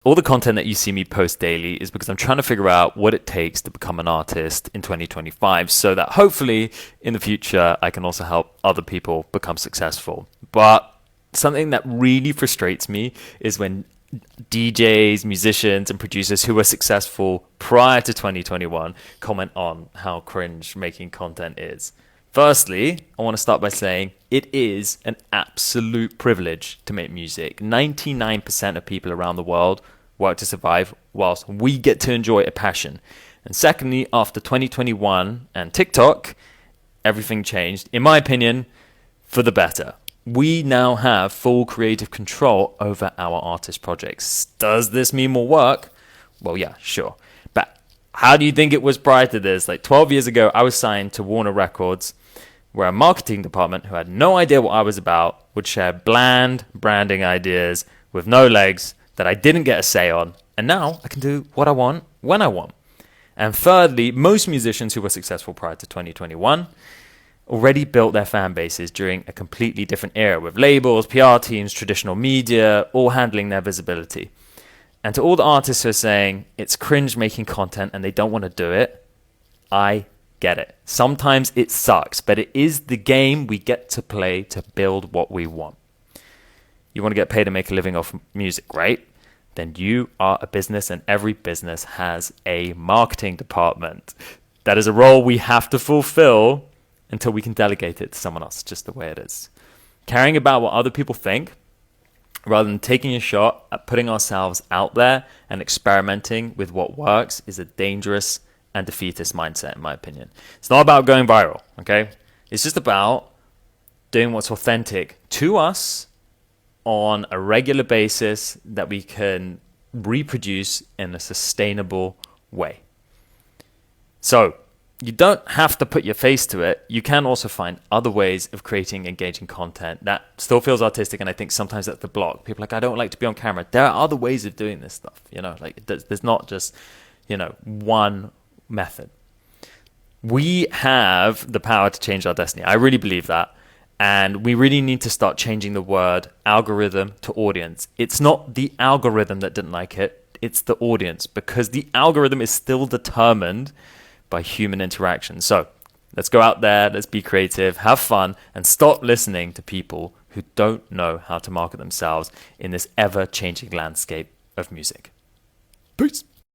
All the content that you see me post daily is because I'm trying to figure out what it takes to become an artist in 2025 so that hopefully in the future I can also help other people become successful. But something that really frustrates me is when DJs, musicians, and producers who were successful prior to 2021 comment on how cringe making content is. Firstly, I want to start by saying it is an absolute privilege to make music. 99% of people around the world work to survive, whilst we get to enjoy a passion. And secondly, after 2021 and TikTok, everything changed, in my opinion, for the better. We now have full creative control over our artist projects. Does this mean more work? Well, yeah, sure. But how do you think it was prior to this? Like 12 years ago, I was signed to Warner Records, where a marketing department who had no idea what I was about would share bland branding ideas with no legs that I didn't get a say on. And now I can do what I want when I want. And thirdly, most musicians who were successful prior to 2021 already built their fan bases during a completely different era with labels, PR teams, traditional media, all handling their visibility. And to all the artists who are saying it's cringe making content and they don't want to do it, I get it. Sometimes it sucks, but it is the game we get to play to build what we want. You want to get paid to make a living off music, right? Then you are a business, and every business has a marketing department. That is a role we have to fulfill until we can delegate it to someone else, just the way it is. Caring about what other people think, rather than taking a shot at putting ourselves out there and experimenting with what works, is a dangerous and defeatist mindset, in my opinion. It's not about going viral, okay? It's just about doing what's authentic to us on a regular basis that we can reproduce in a sustainable way. So you don't have to put your face to it. You can also find other ways of creating engaging content that still feels artistic, and I think sometimes that's the block. People are like, I don't like to be on camera. There are other ways of doing this stuff, like there's not just, one method. We have the power to change our destiny. I really believe that. And we really need to start changing the word algorithm to audience. It's not the algorithm that didn't like it. It's the audience, because the algorithm is still determined by human interaction. So let's go out there, let's be creative, have fun, and stop listening to people who don't know how to market themselves in this ever-changing landscape of music. Peace.